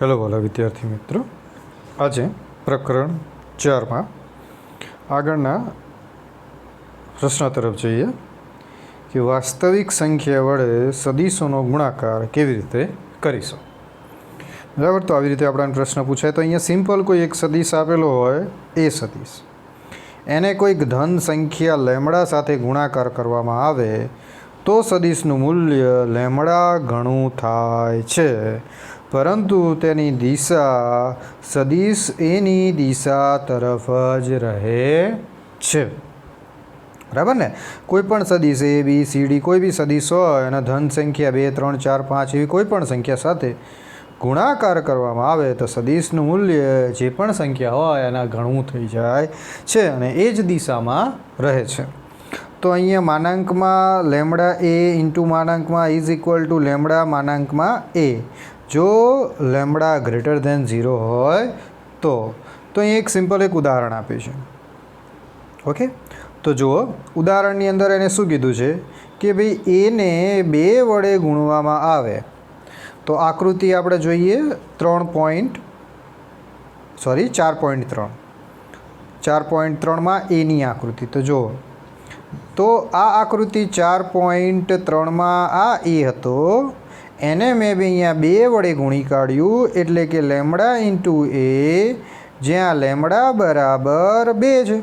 Hello वाला विद्यार्थी मित्रों, आज प्रकरण 4 में आगळना प्रश्न तरफ जईए कि वास्तविक संख्या वडे सदीशोनो गुणाकार केवी रीते करीशुं। बराबर, तो આવી રીતે આપણને પ્રશ્ન પૂછાય તો અહીંયા સિમ્પલ કોઈ એક સદીશ આપેલો હોય, એ સદીશ એને કોઈક ધન સંખ્યા લેમડા સાથે ગુણાકાર કરવામાં આવે તો સદીશનું મૂલ્ય લેમડા ઘણું થાય છે, પરંતુ તેની દિશા સદીશ એની દિશા તરફ જ રહે છે। बराबर ने, कोईपण सदीश ए बी सी डी कोई भी सदीश हो धन संख्या 2 3 4 5 एवी कोईपण संख्या साथे गुणाकार करवामां आवे तो सदीशनुं मूल्य जे पण संख्या होय एना घणुं थई जाय छे अने ए ज दिशामां रहे छे। तो अहींया मानांकमां लेमडा ए इंटू मानांकमां इज इक्वल टू लेमडा मानांकमां ए। जो लेमडा ग्रेटर देन 0 होय तो अहीं एक सिम्पल एक उदाहरण आप्युं छे। ओके, तो जुओ उदाहरणनी अंदर एने शुं कीधुं छे कि भाई ए ने 2 वडे गुणवामां आवे तो आकृति आपणे जोईए 4.3 मां ए नी आकृति। तो जो तो आ आकृति 4.3 मां आ ए हतो एने मैं बी अहींया 2 वडे गुणी काढ्युं एटले के लेमडा इंटू ए, ज्यां लेमडा बराबर 2 छे।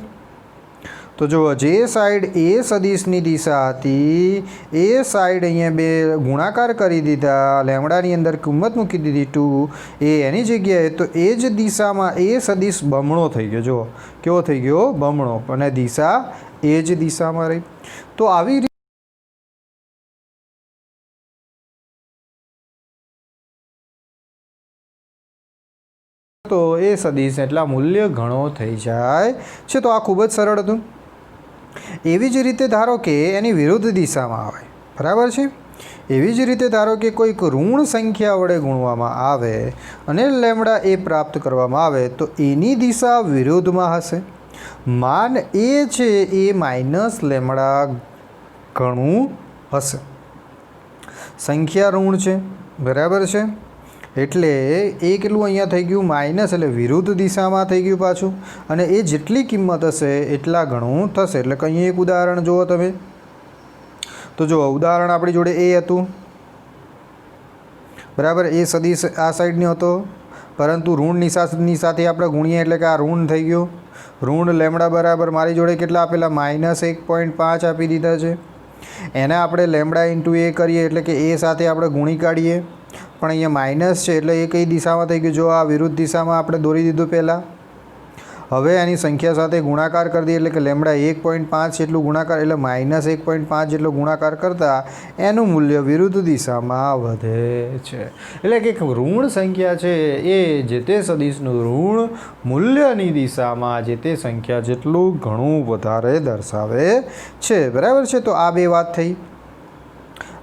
तो जो जे साइड ए सदीशनी दिशा हती ए साइड अहींया 2 गुणाकार करी दीधा, लेमडानी अंदर किंमत मूकी दीधी 2 ए एनी जग्याए, तो ए ज दिशामां ए सदीश बमणो थई गयो। जो केवो थई गयो? बमणो, अने दिशा ए ज दिशामां रही। तो आवी तो ए सदीश एटला मूल्य घणो थई जाय छे। तो आ खूब ज सरळ हतुं। एवी ज रीते धारो के एनी विरुद्ध दिशा में आवे, बराबर है। एवी ज रीते धारो के कोई ऋण संख्या वडे गुणवामां आवे अने लेमडा ए प्राप्त करवामां आवे तो एनी दिशा विरुद्ध में हशे। मान ए छे ए माइनस लेमडा घणुं हशे। संख्या ऋण छे, बराबर है, एटले ए केटલું અહીંયા થઈ ગયું माइनस, એટલે વિરુદ્ધ દિશામાં થઈ ગયું પાછું, અને એ જેટલી કિંમત હશે એટલા ઘણું થશે। એટલે કે અહીંયા એક ઉદાહરણ જુઓ તમે। તો જો ઉદાહરણ આપણી જોડે એ હતું, બરાબર। એ સદીશ આ સાઈડનો હતો, પરંતુ ઋણ નિશાની સાથે આપણે ગુણીએ એટલે કે આ ઋણ થઈ ગયું। ઋણ લેમડા બરાબર મારી જોડે કેટલા આપેલા? -1.5 આપી દીધા છે। એને આપણે લેમડા ઇન્ટુ એ કરીએ એટલે કે એ સાથે આપણે ગુણી કાઢીએ, પણ અહીંયા માઇનસ છે એટલે એ કઈ દિશામાં થઈ ગયું? જો આ વિરુદ્ધ દિશામાં આપણે દોરી દીધું પહેલાં। હવે એની સંખ્યા સાથે ગુણાકાર કરી દઈએ એટલે કે લેમડા 1.5 જેટલું ગુણાકાર એટલે -1.5 જેટલો ગુણાકાર કરતાં એનું મૂલ્ય વિરુદ્ધ દિશામાં વધે છે। એટલે કે ઋણ સંખ્યા છે એ જે તે સદીશનું ઋણ મૂલ્યની દિશામાં જે તે સંખ્યા જેટલું ઘણું વધારે દર્શાવે છે, બરાબર છે। તો આ બે વાત થઈ।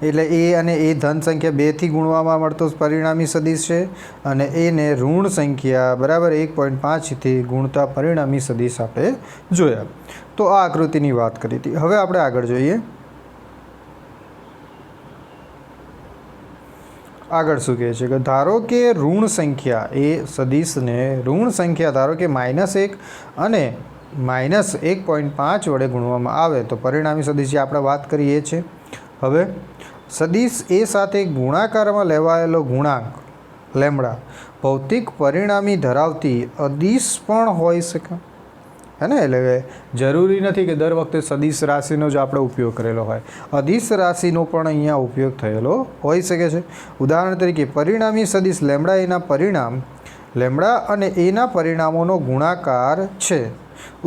એટલે એ અને એ ધન સંખ્યા 2 થી ગુણવામાં મળતો પરિણામી સદીશ છે, અને એને ઋણ સંખ્યા બરાબર 1.5 થી ગુણતા પરિણામી સદીશ આપણે જોયા। તો આ આકૃતિની વાત કરી હતી। હવે આપણે આગળ જોઈએ। આગળ શું કહે છે કે ધારો કે ઋણ સંખ્યા એ સદીશને ઋણ સંખ્યા ધારો કે -1 અને -1.5 વડે ગુણવામાં આવે તો પરિણામી સદીશ જે આપણે વાત કરી એ છે। હવે સદીશ એ સાથે ગુણાકારમાં લેવાયેલો ગુણાંક લેમડા ભૌતિક પરિણામી ધરાવતી અદિશ પણ હોઈ શકે, હે ને। એટલે જરૂરી નથી કે દર વખતે સદીશ રાશિનો જ આપણે ઉપયોગ કરેલો હોય, અદિશ રાશિનો પણ અહીંયા ઉપયોગ થયેલો હોઈ શકે છે। ઉદાહરણ તરીકે પરિણામી સદીશ લેમડા એના પરિણામ લેમડા અને એના પરિણામોનો ગુણાકાર છે।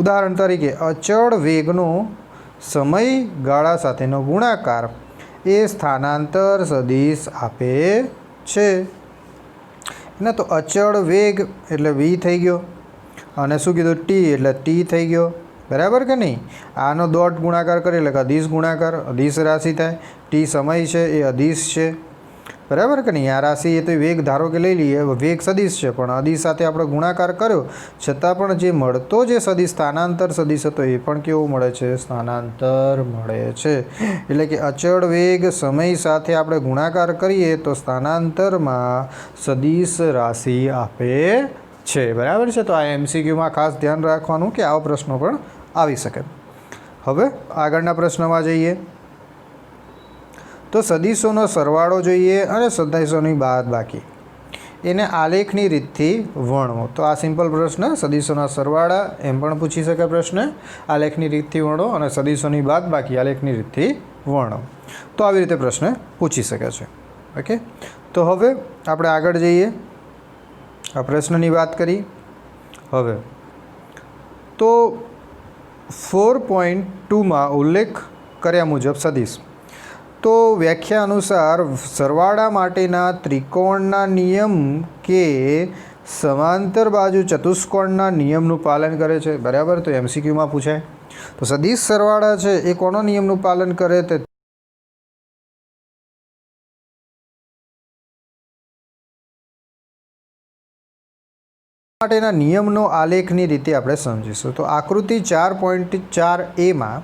ઉદાહરણ તરીકે અચળ વેગનો સમયગાળા સાથેનો ગુણાકાર એ સ્થાનાંતર સદીશ આપે છે। ને તો અચળ વેગ એટલે v થઈ ગયો, અને શું કીધું? t એટલે t થઈ ગયો, બરાબર કે નહીં? આનો ડોટ ગુણાકાર કરીએ એટલે અદિશ ગુણાકાર, અદિશ રાશિ થાય। t સમય છે એ અદિશ છે, बराबर कि नहीं। आ राशि ए तो वेग धारो के लई लीए, वेग सदिश है पण अदिश साथे आपणे गुणाकार कर्यो छतां पण जे मळतो जे सदिश स्थानांतर सदिश हतो ए पण केवो मळे छे, स्थानांतर मळे छे। एटले के अचळ वेग समय साथे आपणे गुणाकार करीए तो स्थानांतरमां सदिश राशि आपे छे। बराबर छे। तो आ एमसीक्यू में खास ध्यान राखवानुं के आवा प्रश्नो पण आवी शके। हवे आगळना प्रश्नमां जईए तो सदिशोनो सरवाळो जोईए अने सदिशोनी बादबाकी एने आलेखनी रीतथी वर्णवो। तो आ सिम्पल प्रश्न, सदिशोना सरवाळा एम पण पूछी शके प्रश्न, आलेखनी रीतथी वर्णो अने सदिशोनी बादबाकी आलेखनी रीतथी वर्णो। तो आवी रीते प्रश्न पूछी शके छे। ओके, तो हवे आपणे आगळ जईए। आ प्रश्ननी वात करी। हवे तो 4.2 में उल्लेख कर्या मुजब सदिश तो व्याख्या अनुसार सरवाळा माटेना त्रिकोणना नियम के समांतर बाजू चतुष्कोणना नियमनुं पालन करे छे। बराबर। तो एमसीक्यू में पूछाय तो सदिश सरवाळा छे ए कोना नियमनुं पालन करे ते माटेना नियमनो आलेखनी रीते आपणे समजीशुं। तो आकृति 4.4a में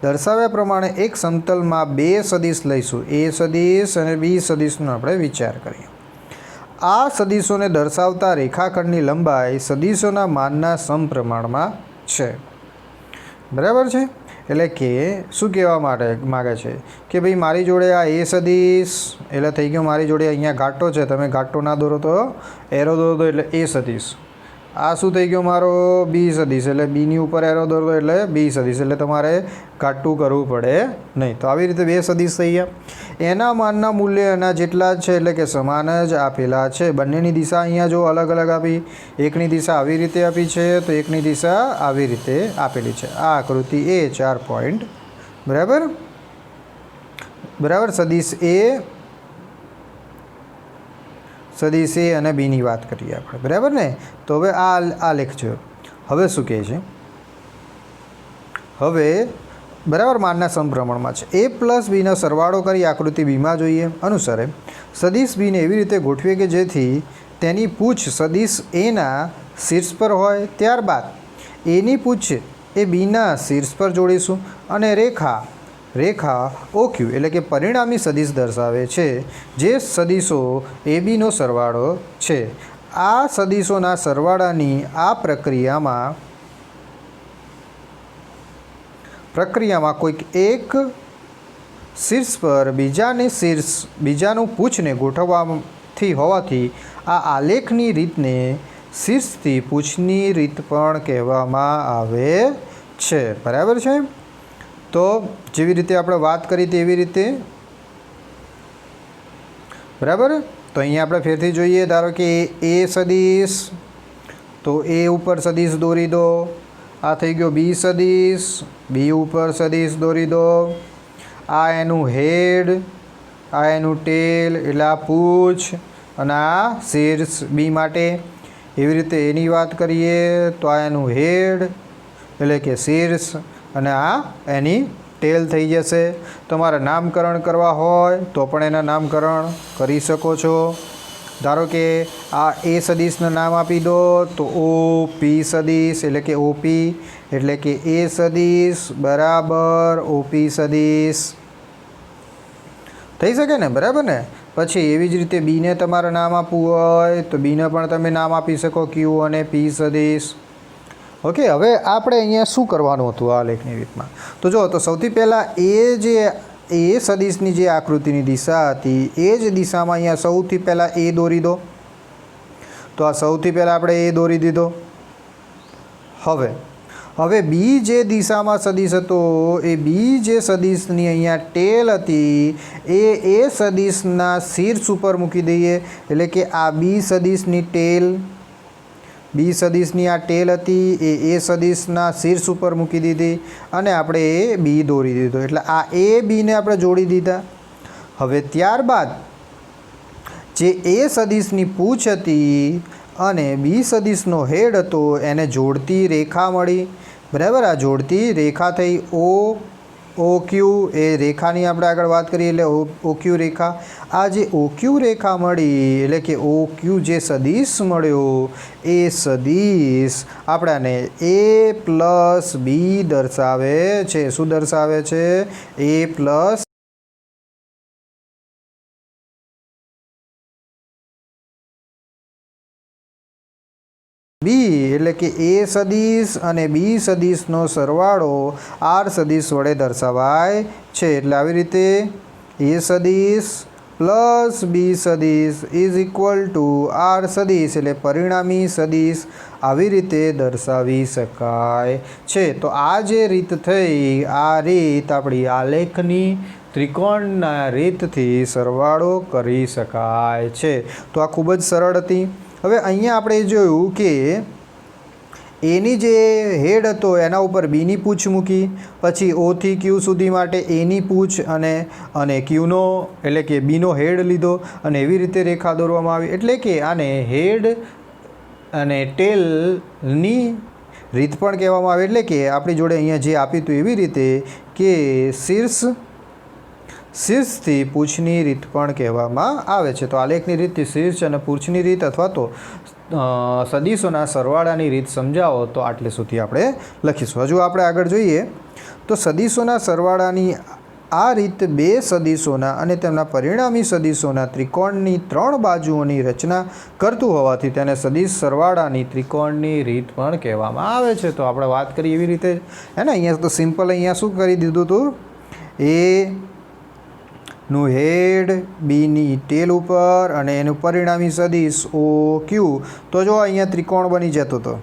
दर्शाव्या प्रमाणे एक समतल में बे सदिश लईशुं, ए सदिश अने बी सदिशनो आपणे विचार करीए। आ सदिशोने दर्शावता रेखाखंडनी लंबाई सदिशोना मानना समप्रमाणमां छे। बराबर छे। एटले के शुं कहेवा मागे छे के भाई मारी जोड़े आ ए सदिश एटले थई गयो, मारी जोड़े अहींया घाटो छे, तमे घाटो ना दोरो तो एरो दोरो तो एटले ए सदिश। आ शुं थई गयो मारो बी सदिश एटले बीनी उपर एरो दोरो एटले बी सदिश, एटले तमारे घाटું करવું પડે नहीं। तो આવી રીતે બે સદિશ થઈ ગયા, એના માનના મૂલ્ય એના જેટલા જ છે એટલે કે સમાન જ આપેલા છે। બંનેની દિશા અહીંયા જો અલગ અલગ આપી, એકની દિશા આવી રીતે આપી છે તો એકની દિશા આવી રીતે આપેલી છે। આ આકૃતિ એ 4 પોઈન્ટ બરાબર બરાબર સદિશ ए અને बी ની વાત કરીએ આપણે। બરાબર ને। તો હવે આ લેખ જો હવે શું કહે છે, હવે बराबर मानना समप्रमाणमां छे। ए प्लस बी नो सरवाळो करी आकृति बी में जोईए अनुसारे सदिश बी ने एवी रीते गोठवीए के जेथी तेनी पूछ सदिश ए ना शीर्ष पर होय, त्यारबाद ए नी पूछ ए बी ना शीर्ष पर जोड़ीशुं अने रेखा OQ एटले के परिणामी सदिश दर्शावे छे जे सदिशो ए बी नो सरवाळो छे। आ सदिशोना सरवाळानी आ प्रक्रिया में कोई एक शीर्ष पर बीजानु पूछ ने गोठववाथी होवाथी आ आलेखनी रीतने शीर्षथी पूछनी रीत पण कहेवामां आवे छे। बराबर छे। तो जेवी रीते आपणे वात करी तेवी रीते बराबर। तो अहींया आपणे फेरथी जोईए, धारो के ए सदिश तो ए उपर सदिश दोरी दो, आ थई गयो बी सदिश, बी उपर सदिश दोरी दो, आ एनु हेड, आ एनु टेल एटले आ पूछ अने आ शीर्ष बी माटे। एवी रीते एनी वात करीए तो आ एनु हेड एटले के शीर्ष अने आ एनी टेल थई जशे। तमारे नामकरण करवा होय तो पण एना नामकरण करी शको छो। धारो के आ ए सदिशનું नाम आपी दो तो ओ पी सदिश एटले के ओपी एटले के ए सदिश बराबर ओपी सदिश थई शके ने। बराबर ने। पछी एवी ज रीते बी ने तमारे नाम आपવું હોય तो बी ने पण तमे नाम आपी शको क्यू અને पी सदिश। ओके, हवे आपणे अहींया शुं करवानुं हतुं आ लेखनी रीतमां। तो जो तो सौथी पहेला ए सदिशनी जे आकृतिनी दिशा हती ए ज दिशामां अहींया सौथी पहेला ए दोरी दो। तो आ सौथी पहेला आपणे ए दोरी दीधो। हवे बी जे दिशामां सदिश हतो ए बी जे सदिशनी अहींया टेल हती ए सदिशना शीर्ष उपर मूकी दईए एटले के आ बी सदिशनी टेल, बी सदिशनी आ टेल हती ए सदिशना शीर्ष उपर मूकी दीधी अने आपणे ए बी दोरी दीधो एटले आ ए बी ने आपणे जोड़ी दीधा। हवे त्यारबाद जे ए सदिशनी पूछ हती अने बी सदिशनो हेड हतो एने जोड़ती रेखा मळी। बराबर। आ जोड़ती रेखा थई OQ એ રેખાની આપણે આગળ વાત કરીએ એટલે OQ રેખા. આ જે OQ રેખા મળી એટલે કે OQ જે સદિશ મળ્યો એ સદિશ આપણાને A પ્લસ B દર્શાવે છે. શું દર્શાવે છે? A પ્લસ બી એટલે કે એ સદિશ અને બી સદિશનો સરવાળો આર સદિશ વડે દર્શાવાય છે. એટલે આવી રીતે એ સદિશ પ્લસ બી સદિશ ઇઝ ઇક્વલ ટુ આર સદિશ એટલે પરિણામી સદિશ આવી રીતે દર્શાવી શકાય છે. તો આ જે રીત થઈ, આ રીત આપણી આલેખની ત્રિકોણના રીતથી સરવાળો કરી શકાય છે. તો આ ખૂબ જ સરળ હતી. હવે અહીંયા આપણે જોયું કે એની જે હેડ હતો એના ઉપર બીની પૂંછ મૂકી, પછી ઓથી ક્યુ સુધી માટે એની પૂંછ અને ક્યુનો એટલે કે બીનો હેડ લીધો અને એવી રીતે રેખા દોરવામાં આવી. એટલે કે આને હેડ અને ટેલની રીત પણ કહેવામાં આવે. એટલે કે આપણી જોડે અહીંયા જે આપ્યું હતું એવી રીતે કે શીર્ષથી પૂંછની રીત પણ કહેવામાં આવે છે. તો આલેખની રીતથી શીર્ષ અને પૂંછની રીત અથવા તો સદિશોના સરવાળાની રીત સમજાવો તો આટલે સુધી આપણે લખીશું. હજુ આપણે આગળ જોઈએ તો સદિશોના સરવાળાની આ રીત બે સદિશોના અને તેમના પરિણામી સદિશોના ત્રિકોણની 3 બાજુઓની રચના કરતું હોવાથી તેને સદિશ સરવાળાની ત્રિકોણની રીત પણ કહેવામાં આવે છે. તો આપણે વાત કરીએ એવી રીતે હે ને. અહીંયા તો સિમ્પલ અહીંયા શું કરી દીધું હતું? નું હેડ બીની ટેલ ઉપર અને એનું પરિણામી સદિશ OQ. તો જો અહીંયા ત્રિકોણ બની જતો હતો.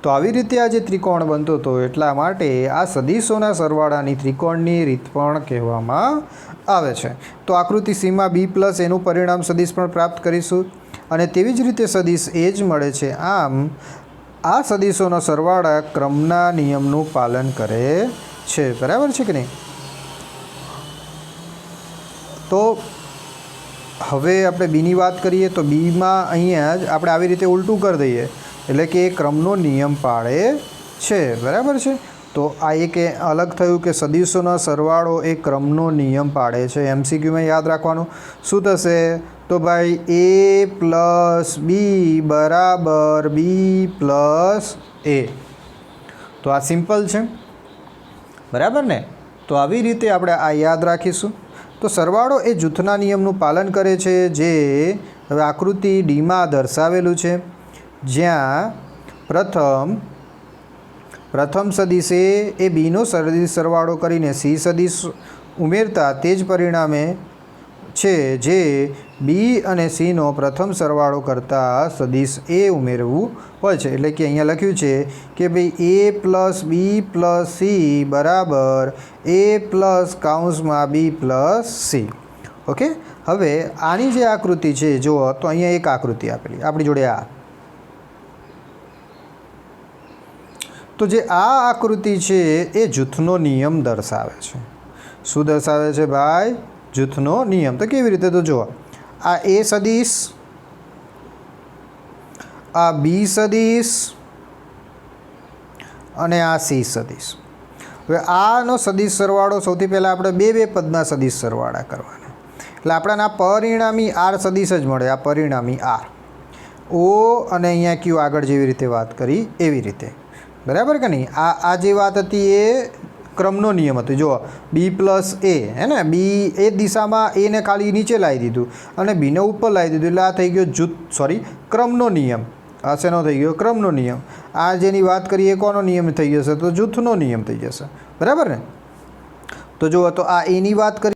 તો આવી રીતે આ જે ત્રિકોણ બનતો હતો એટલા માટે આ સદિશોના સરવાળાની ત્રિકોણની રીત પણ કહેવામાં આવે છે. તો આકૃતિ સીમાં B પ્લસ એનું પરિણામ સદિશ પણ પ્રાપ્ત કરીશું અને તેવી જ રીતે સદિશ એ જ મળે છે. આમ આ સદિશોનો સરવાળા ક્રમના નિયમનું પાલન કરે છે. બરાબર છે કે નહીં? તો હવે આપણે બીની વાત કરીએ તો બીમાં અહીંયા જ આપણે આવી રીતે ઉલટું કરી દઈએ એટલે કે એ ક્રમનો નિયમ પાળે છે. બરાબર છે? તો આ એક અલગ થયું કે સદિશોનો સરવાળો એ ક્રમનો નિયમ પાળે છે. MCQમાં યાદ રાખવાનું શું થશે? તો ભાઈ A પ્લસ બી બરાબર B પ્લસ A. તો આ સિમ્પલ છે. બરાબર ને? તો આવી રીતે આપણે આ યાદ રાખીશું. તો સરવાળો એ જૂથના નિયમનું પાલન કરે છે જે હવે આકૃતિ ડીમાં દર્શાવેલું છે. જ્યાં પ્રથમ સદિશ એ બીનો સદિશ સરવાળો કરીને સી સદિશ ઉમેરતા તે જ પરિણામે છે જે બી અને સીનો પ્રથમ સરવાળો કરતાં સદિશ એ ઉમેરવું હોય છે. એટલે કે અહીંયા લખ્યું છે કે ભાઈ A plus B plus C બરાબર A પ્લસ કૌંસમાં B પ્લસ સી. ઓકે. હવે આની જે આકૃતિ છે જુઓ તો અહીંયા એક આકૃતિ આપેલી આપણી જોડે આ. તો જે આ આકૃતિ છે એ જૂથનો નિયમ દર્શાવે છે. શું દર્શાવે છે ભાઈ? જૂથનો નિયમ. તો કેવી રીતે? તો જુઓ આ A સદિશ, આ B સદિશ અને આ C સદિશ. હવે આનો સદિશ સરવાળો સૌથી પહેલાં આપણે બે પદના સદિશ સરવાળા કરવાના. એટલે આપણને આ પરિણામી R સદિશ જ મળે. આ પરિણામી R O અને અહીંયા Q આગળ જેવી રીતે વાત કરી એવી રીતે. બરાબર કે નહીં? આ જે વાત હતી એ ક્રમનો નિયમ હતો. જો B પ્લસ A હે ને, બી એ દિશામાં એને ખાલી નીચે લાવી દીધું અને બીને ઉપર લાવી દીધું એટલે આ થઈ ગયો ક્રમનો નિયમ. આ શેનો થઈ ગયો? ક્રમનો નિયમ. આ જેની વાત કરીએ કોનો નિયમ થઈ જશે? તો જૂથનો નિયમ થઈ જશે. બરાબર ને? તો જુઓ તો આ એની વાત કરી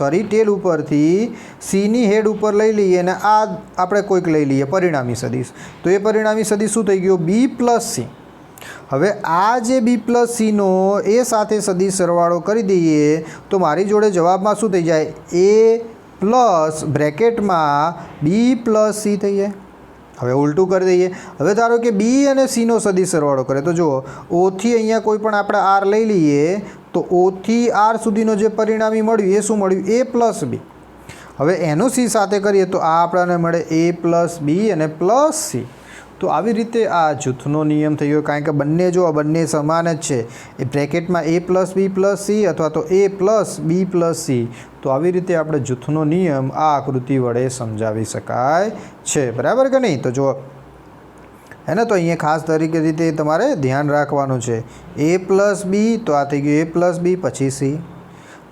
ટેલ ઉપરથી સીની હેડ ઉપર લઈ લઈએ અને આ આપણે કોઈક લઈ લઈએ પરિણામી સદિશ. તો એ પરિણામી સદિશ શું થઈ ગયો? B plus C. હવે આ જે B પ્લસ સીનો એ સાથે સદિશ સરવાળો કરી દઈએ તો મારી જોડે જવાબમાં શું થઈ જાય? A પ્લસ બ્રેકેટમાં B પ્લસ સી થઈ જાય. હવે ઉલટું કરી દઈએ. હવે ધારો કે B અને Cનો સદિશ સરવાળો કરે તો જુઓ ઓથી અહીંયા કોઈ પણ આપણે R લઈ લઈએ તો ઓથી R સુધીનો જે પરિણામી મળ્યું એ શું મળ્યું? A પ્લસ બી. હવે એનું સી સાથે કરીએ તો આ આપણને મળે a પ્લસ બી અને પ્લસ સી. તો આવી રીતે આ જૂથનો નિયમ થઈ ગયો, કારણ કે બંને જો બંને સમાન જ છે. એ બ્રેકેટમાં a plus B plus C અથવા તો a plus B plus C. તો આવી રીતે આપણે જૂથનો નિયમ આ આકૃતિ વડે સમજાવી શકાય છે. બરાબર કે નહીં? તો જો હે ને, તો અહીંયા ખાસ તરીકે રીતે તમારે ધ્યાન રાખવાનું છે. a પ્લસ બી તો આ થઈ ગયું a પ્લસ બી પછી સી,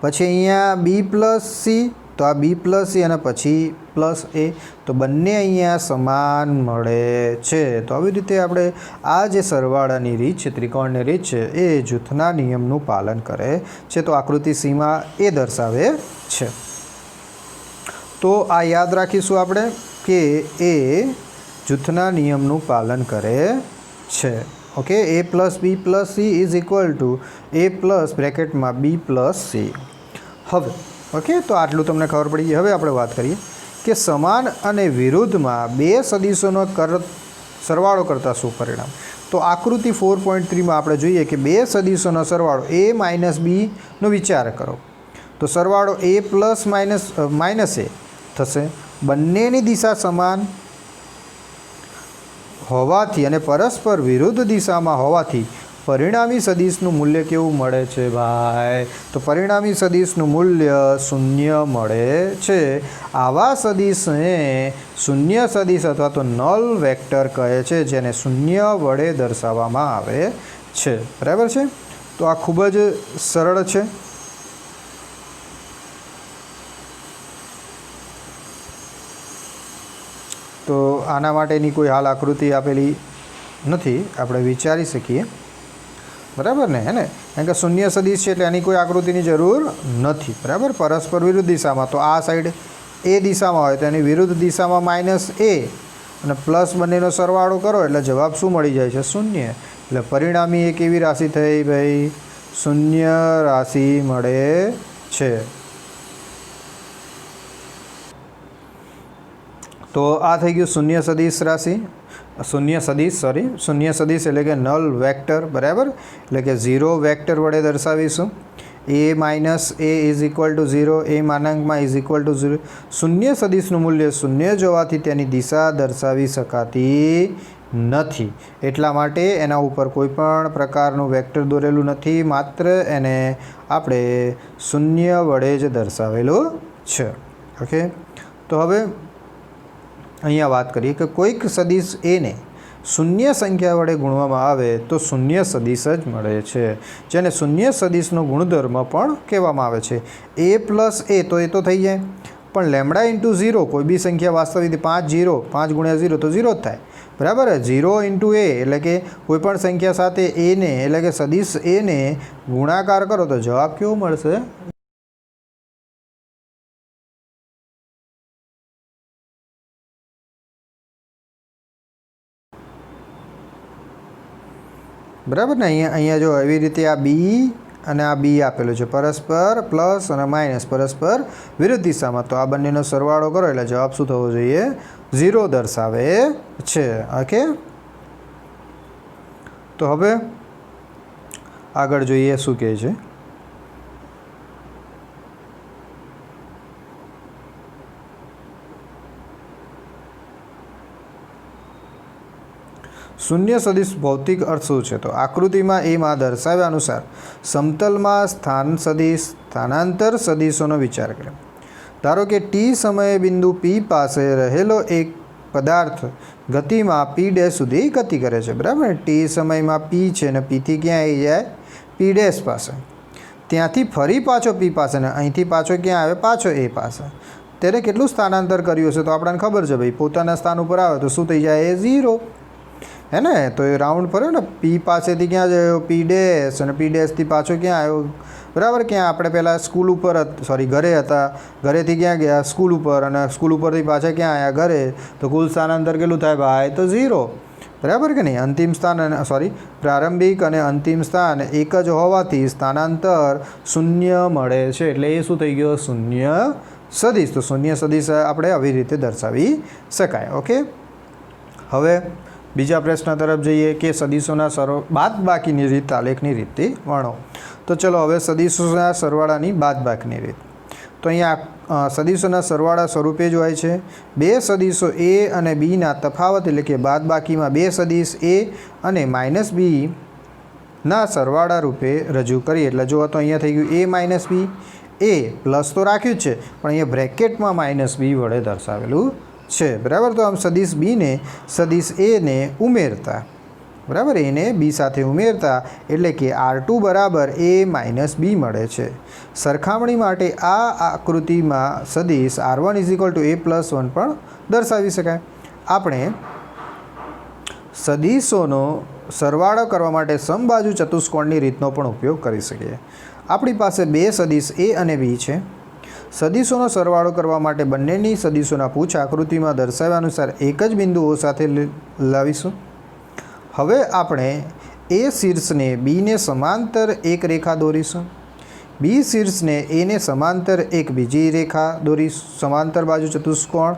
પછી અહીંયા બી પ્લસ સી તો આ બી પ્લસ સી અને પછી પ્લસ એ. તો બંને અહીંયા સમાન મળે છે. તો આવી રીતે આપણે આ જે સરવાળાની રીત છે, ત્રિકોણની રીત છે, એ જૂથના નિયમનું પાલન કરે છે. તો આકૃતિ સીમાં એ દર્શાવે છે. તો આ યાદ રાખીશું આપણે કે એ જૂથના નિયમનું પાલન કરે છે. Okay, a plus B plus C is equal to a plus બ્રેકેટમાં બી પ્લસ સી. હવે ઓકે, તો આટલું તમને ખબર પડી ગઈ. હવે આપણે વાત કરીએ કે સમાન અને વિરુદ્ધમાં બે સદીશોનો સરવાળો કરતાં શું પરિણામ. તો આકૃતિ 4.3માં આપણે જોઈએ કે બે સદીશોનો સરવાળો a માઇનસ બીનો વિચાર કરો. તો સરવાળો a પ્લસ માઇનસ એ થશે. બંનેની દિશા સમાન હોવાથી અને પરસ્પર વિરુદ્ધ દિશામાં હોવાથી પરિણામી સદીશનું મૂલ્ય કેવું મળે છે ભાઈ? તો પરિણામી સદીશનું મૂલ્ય 0 મળે છે. આવા સદીશને શૂન્ય સદીશ અથવા તો નલ વેક્ટર કહે છે, જેને 0 વડે દર્શાવવામાં આવે છે. બરાબર છે? તો આ ખૂબ જ સરળ છે. તો આના માટેની કોઈ હાલ આકૃતિ આપેલી નથી, આપણે વિચારી શકીએ. બરાબર ને? હે ને? કારણ કે શૂન્ય સદીશ છે એટલે એની કોઈ આકૃતિની જરૂર નથી. બરાબર? પરસ્પર વિરુદ્ધ દિશામાં તો આ સાઈડ એ દિશામાં હોય તો એની વિરુદ્ધ દિશામાં માઇનસ એ અને પ્લસ બંનેનો સરવાળો કરો એટલે જવાબ શું મળી જાય છે? 0. એટલે પરિણામી એક એવી રાશિ થઈ ભાઈ, શૂન્ય રાશિ મળે છે. તો આ થઈ ગયું શૂન્ય સદીશ રાશિ, શૂન્ય સદીશ એટલે કે નલ વેક્ટર. બરાબર? એટલે કે 0 વેક્ટર વડે દર્શાવીશું. a minus A is equal to 0, a માનાંકમાં ઇઝ ઇક્વલ ટુ 0. શૂન્ય સદીશનું મૂલ્ય 0 જોવાથી તેની દિશા દર્શાવી શકાતી નથી. એટલા માટે એના ઉપર કોઈ પણ પ્રકારનું વેક્ટર દોરેલું નથી, માત્ર એને આપણે 0 વડે જ દર્શાવેલું છે. ઓકે, તો હવે અહીંયા વાત કરીએ કે કોઈક સદીશ એને શૂન્ય સંખ્યા વડે ગુણવામાં આવે તો શૂન્ય સદીશ જ મળે છે, જેને શૂન્ય સદીશનો ગુણધર્મ પણ કહેવામાં આવે છે. a પ્લસ એ તો એ તો થઈ જાય, પણ લેમડા ઇન્ટુ 0 કોઈ બી સંખ્યા વાસ્તવિક 5 ગુણ્યા 0 તો 0 જ થાય. બરાબર? 0 ઇન્ટુ એ એટલે કે કોઈ પણ સંખ્યા સાથે એને એટલે કે સદીશ એને ગુણાકાર કરો તો જવાબ કેવો મળશે? બરાબર ને? અહીંયા જો એવી રીતે આ બી અને આ બી આપેલું છે, પરસ્પર પ્લસ અને માઇનસ પરસ્પર વિરુદ્ધ દિશામાં. તો આ બંનેનો સરવાળો કરો એટલે જવાબ શું થવો જોઈએ? 0 દર્શાવે છે. ઓકે, તો હવે આગળ જોઈએ શું કહે છે. શૂન્ય સદીશ ભૌતિક અર્થ શું છે? તો આકૃતિમાં એમાં દર્શાવ્યા અનુસાર સમતલમાં સ્થાનાંતર સદીશોનો વિચાર કરે. ધારો કે ટી સમયે બિંદુ પી પાસે રહેલો એક પદાર્થ ગતિમાં પી ડેશ સુધી ગતિ કરે છે. બરાબર? ટી સમયમાં પી છે ને પીથી ક્યાં આવી જાય? પી ડેશ પાસે. ત્યાંથી ફરી પાછો પી પાસે ને અહીંથી પાછો ક્યાં આવે? પાછો એ પાસે. ત્યારે કેટલું સ્થાનાંતર કર્યું હશે? તો આપણને ખબર છે ભાઈ, પોતાના સ્થાન ઉપર આવે તો શું થઈ જાય? 0. હે ને? તો એ રાઉન્ડ ફર્યો ને, પી પાસેથી ક્યાં ગયો? પી ડેશ, અને પી ડેશથી પાછો ક્યાં આવ્યો? બરાબર? ક્યાં આપણે પહેલાં સ્કૂલ ઉપર ઘરે હતા, ઘરેથી ક્યાં ગયા? સ્કૂલ ઉપર, અને સ્કૂલ ઉપરથી પાછા ક્યાં આવ્યા? ઘરે. તો કુલ સ્થાનાંતર કેટલું થાય ભાઈ? તો 0. બરાબર કે નહીં? અંતિમ સ્થાન પ્રારંભિક અને અંતિમ સ્થાન એક જ હોવાથી સ્થાનાંતર 0 મળે છે. એટલે એ શું થઈ ગયો? શૂન્ય સદીશ. તો શૂન્ય સદીશ આપણે આવી રીતે દર્શાવી શકાય. ઓકે, હવે બીજા પ્રશ્ન તરફ જઈએ કે સદીશોના બાદબાકીની રીત આલેખની રીતથી વર્ણો. તો ચલો હવે સદીશોના સરવાળાની બાદબાકીની રીત. તો અહીંયા સદીશોના સરવાળા સ્વરૂપે જ હોય છે. બે સદીશો એ અને બીના તફાવત એટલે કે બાદબાકીમાં બે સદીશ એ અને માઇનસ બીના સરવાળા રૂપે રજૂ કરીએ. એટલે જો તો અહીંયા થઈ ગયું એ માઇનસ બી, એ પ્લસ તો રાખ્યું જ છે પણ અહીંયા બ્રેકેટમાં માઇનસ બી વડે દર્શાવેલું છે. બરાબર. તો આમ સદીશ બીને સદીશ એને ઉમેરતા, બરાબર, એને બી સાથે ઉમેરતા એટલે કે R2 બરાબર એ માઇનસ બી મળે છે. સરખામણી માટે આ આકૃતિમાં સદીશ R1 = a + 1 પણ દર્શાવી શકાય. આપણે સદીશોનો સરવાળો કરવા માટે સમબાજુ ચતુષ્કોણની રીતનો પણ ઉપયોગ કરી શકીએ. આપણી પાસે બે સદીશ એ અને બી છે. સદીશોનો સરવાળો કરવા માટે બંનેની સદીશોના પૂછ આકૃતિમાં દર્શાવ્યા અનુસાર એક જ બિંદુ O સાથે લાવીશું. હવે આપણે એ શીર્ષને બીને સમાંતર એક રેખા દોરીશું. બી શીર્ષને એને સમાંતર એક બીજી રેખા દોરીશું. સમાંતર બાજુ ચતુષ્કોણ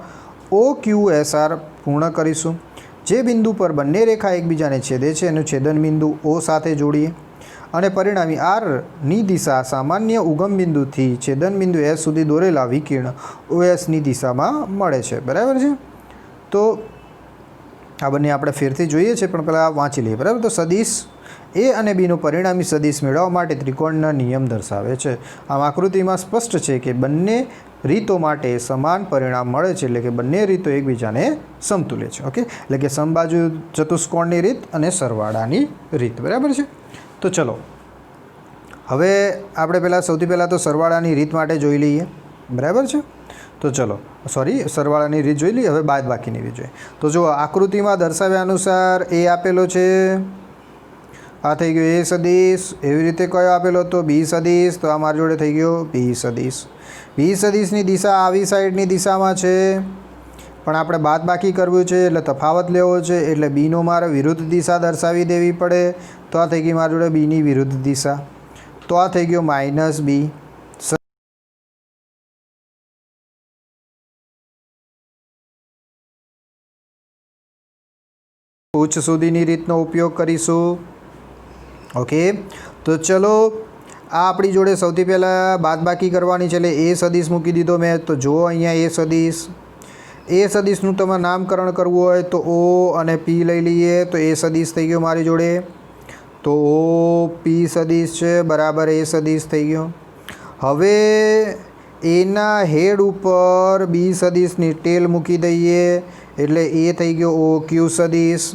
OQSR પૂર્ણ કરીશું. જે બિંદુ પર બંને રેખા એકબીજાને છેદે છે એનું છેદન બિંદુ O સાથે જોડીએ અને પરિણામી Rની દિશા સામાન્ય ઉગમ બિંદુથી છેદન બિંદુ S સુધી દોરેલા વિકર્ણ OSની દિશામાં મળે છે. બરાબર છે. તો આ બંને આપણે ફેરથી જોઈએ છે પણ પહેલાં વાંચી લઈએ. બરાબર. તો સદીશ એ અને બીનું પરિણામી સદીશ મેળવવા માટે ત્રિકોણના નિયમ દર્શાવે છે. આમ આકૃતિમાં સ્પષ્ટ છે કે બંને રીતો માટે સમાન પરિણામ મળે છે. એટલે કે બંને રીતો એકબીજાને સમતુલ્ય છે. ઓકે. એટલે કે સમબાજુ ચતુષ્કોણની રીત અને સરવાળાની રીત. બરાબર છે. તો ચલો હવે આપણે સૌથી પહેલાં તો સરવાળાની રીત માટે જોઈ લઈએ. બરાબર છે. તો ચલો સરવાળાની રીત જોઈ લઈએ. હવે બાદબાકીની રીત જોઈએ. તો જો આકૃતિમાં દર્શાવ્યા અનુસાર એ આપેલો છે, આ થઈ ગયો એ સદીશ. એવી રીતે કયો આપેલો તો બી સદીશ. તો આ મારી જોડે થઈ ગયો બી સદીશ. બી સદીશની દિશા આવી સાઈડની દિશામાં છે પણ આપણે બાદબાકી કરવું છે એટલે તફાવત લેવો છે એટલે બીનો મારે વિરુદ્ધ દિશા દર્શાવી દેવી પડે. તો આ થઈ ગઈ મારી જોડે બીની વિરુદ્ધ દિશા. તો આ થઈ ગયો માઇનસ બી. ઉચ્ચ સુધીની રીતનો ઉપયોગ કરીશું. ઓકે. તો ચલો આ આપણી જોડે સૌથી પહેલાં બાદબાકી કરવાની છે એટલે એ સદીશ મૂકી દીધો મેં. તો જુઓ અહીંયા એ સદીશ, એ સદીશનું તમારે નામકરણ કરવું હોય તો O અને P લઈ લઈએ. તો એ સદીશ થઈ ગયો મારી જોડે. તો OP સદીશ છે બરાબર એ સદીશ થઈ ગયો. હવે એના હેડ ઉપર બી સદીશની ટેલ મૂકી દઈએ એટલે એ થઈ ગયો OQ સદીશ,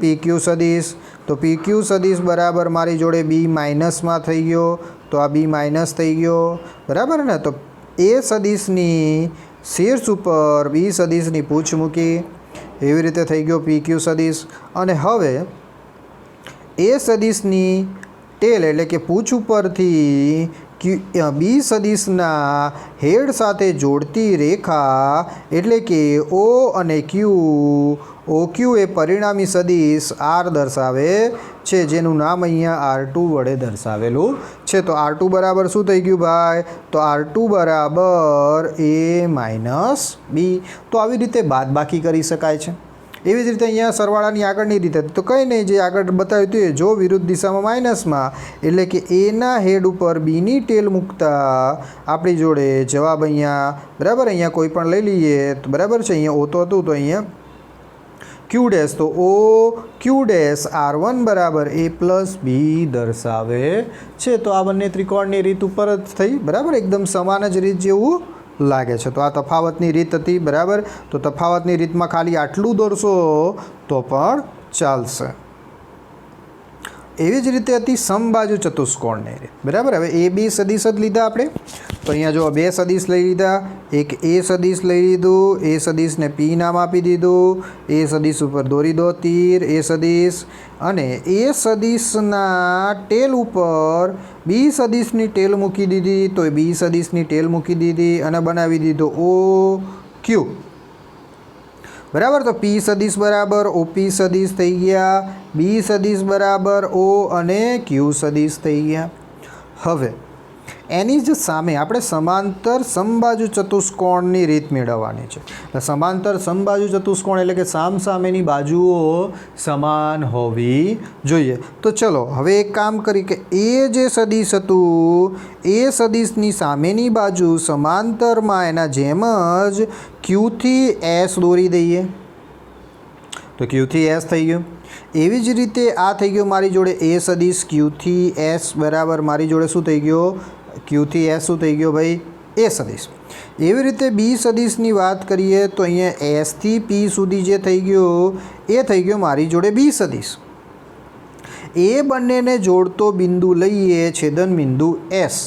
PQ સદીશ. તો PQ સદીશ બરાબર મારી જોડે બી માઇનસમાં થઈ ગયો. તો આ બી માઇનસ થઈ ગયો. બરાબર ને. તો એ સદીશની શીર્ષ ઉપર બી સદીશની પૂછ મૂકી. એવી રીતે થઈ ગયો PQ સદીશ. અને હવે એ સદીશની ટેલ એટલે કે પૂછ ઉપરથી બી સદીશના હેડ સાથે જોડતી રેખા એટલે કે O અને Q, OQ એ પરિણામી સદીશ R દર્શાવે છે જેનું નામ અહીંયા R2 વડે દર્શાવેલું છે. તો R2 બરાબર શું થઈ ગયું ભાઈ? તો R2 બરાબર A માઇનસ બી. તો આવી રીતે બાદબાકી કરી શકાય છે. એવી જ રીતે અહીંયા સરવાળાની આગળની રીતે તો કંઈ નહીં, જે આગળ બતાવ્યું હતું એ જો વિરુદ્ધ દિશામાં માઇનસમાં એટલે કે એના હેડ ઉપર બીની ટેલ મૂકતા આપણી જોડે જવાબ અહીંયા બરાબર અહીંયા કોઈ પણ લઈ લઈએ તો બરાબર છે. અહીંયા O તો હતું તો અહીંયા Q ડેશ. તો OQ ડેશ R1 બરાબર A + B દર્શાવે છે. તો આ બંને ત્રિકોણની રીત ઉપર જ થઈ. બરાબર. એકદમ સમાન જ રીત જેવું લાગે છે. તો આ તફાવતની રીત હતી. બરાબર. તો તફાવતની રીતમાં ખાલી આટલું દોરશો તો પણ ચાલશે. એવી જ રીતે હતી સમબાજુ ચતુષ્કોણની રીત. બરાબર. હવે એ બી સદીશ જ લીધા આપણે. તો અહીંયા જો બે સદીશ લઈ લીધા. એક એ સદીશ લઈ લીધું, એ સદીશને P નામ આપી દીધું. એ સદીશ ઉપર દોરી દો તીર એ સદીશ. અને એ સદીશના ટેલ ઉપર બી સદીશની ટેલ મૂકી દીધી. તો બી સદીશની ટેલ મૂકી દીધી અને બનાવી દીધો OQ. બરાબર. તો P સદીશ બરાબર OP સદીશ થઈ ગયા. બી સદીશ બરાબર O અને Q સદીશ થઈ ગયા. હવે એની જ સામે આપણે સમાંતર સમબાજુ ચતુષ્કોણની રીત મેળવવાની છે. એટલે સમાંતર સમબાજુ ચતુષ્કોણ એટલે કે સામસામેની બાજુઓ સમાન હોવી જોઈએ. તો ચલો હવે એક કામ કરી કે એ જે સદિશ હતું એ સદિશની સામેની બાજુ સમાંતરમાં એના જેમ જ ક્યુથી એસ દોરી દઈએ. તો ક્યુથી એસ થઈ ગયું. એવી જ રીતે આ થઈ ગયો મારી જોડે એ સદિશ ક્યુથી એસ બરાબર મારી જોડે શું થઈ ગયો ક્યુથી એસ શું થઈ ગયો ભાઈ એ સદિશ. એવી રીતે બી સદિશની વાત કરીએ તો અહીંયા એસથી પી સુધી જે થઈ ગયો એ થઈ ગયો મારી જોડે બી સદિશ. એ બંનેને જોડતો બિંદુ લઈએ છેદન બિંદુ એસ.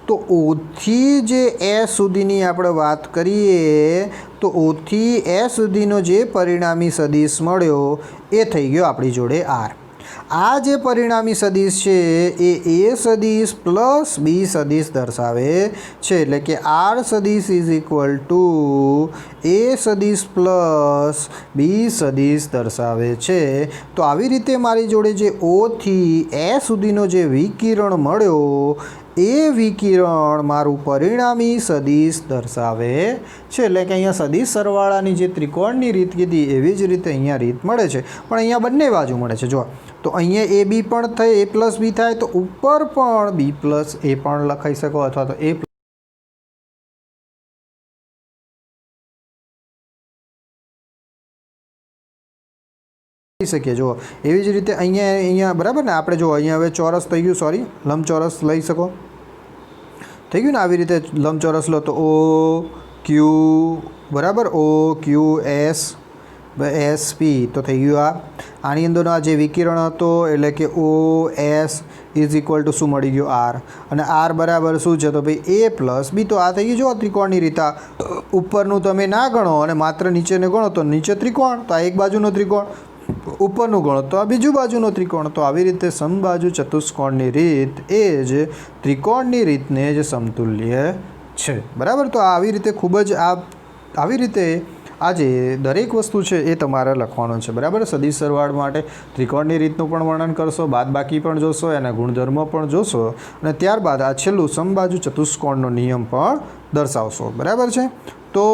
તો ઓથી જે એસ સુધીની આપણે વાત કરીએ તો ઓથી એસ સુધીનો જે પરિણામી સદિશ મળ્યો એ થઈ ગયો આપણી જોડે આર. આ જે પરિણામી સદિશ છે એ સદિશ પ્લસ બી સદિશ દર્શાવે છે. એટલે કે આર સદિશ ઇઝ ઇક્વલ ટુ એ સદિશ પ્લસ બી સદિશ દર્શાવે છે. તો આવી રીતે મારી જોડે જે ઓથી એ સુધીનો જે વિકિરણ મળ્યો એ વિકિરણ મારું પરિણામી સદિશ દર્શાવે છે. એટલે કે અહીંયા સદિશ સરવાળાની જે ત્રિકોણની રીત કીધી એવી જ રીતે અહીંયા રીત મળે છે, પણ અહીંયા બંને બાજુ મળે છે. જો તો અહીંયા એ બી પણ થાય, એ પ્લસ બી થાય, તો ઉપર પણ બી પ્લસ એ પણ લખાઈ શકો અથવા તો એ શકીએ. જો એવી જ રીતે અહીંયા બરાબર ને આપણે જો અહીંયા હવે ચોરસ થઈ ગયું, સોરી લંબચોરસ લઈ શકો થઈ ગયું ને. આવી રીતે લંબચોરસ લો તો ઓ ક્યુ બરાબર ઓ ક્યુ એસ એસ પી તો થઈ ગયું. આની અંદરનો આ જે વિકિરણ હતો એટલે કે O S is equal to શું મળી ગયું આર. અને આર બરાબર શું છે તો ભાઈ એ પ્લસ બી. તો આ થઈ ગયું જો ત્રિકોણની રીતે. ઉપરનું તમે ના ગણો અને માત્ર નીચેને ગણો તો નીચે ત્રિકોણ, તો આ એક બાજુનો ત્રિકોણ. ઉપરનું ગણો તો આ બીજું બાજુનો ત્રિકોણ. તો આવી રીતે સમબાજુ ચતુષ્કોણની રીત એ જ ત્રિકોણની રીતને જ સમતુલ્ય છે. બરાબર. તો આવી રીતે ખૂબ જ આવી રીતે આજે દરેક વસ્તુ છે એ તમારે લખવાનું છે. બરાબર. સદિશ સરવાળ માટે ત્રિકોણની રીતનું પણ વર્ણન કરશો, બાદબાકી પણ જોશો, એના ગુણધર્મો પણ જોશો અને ત્યારબાદ આ છેલ્લું સમબાજુ ચતુષ્કોણનો નિયમ પણ દર્શાવશો. બરાબર છે. તો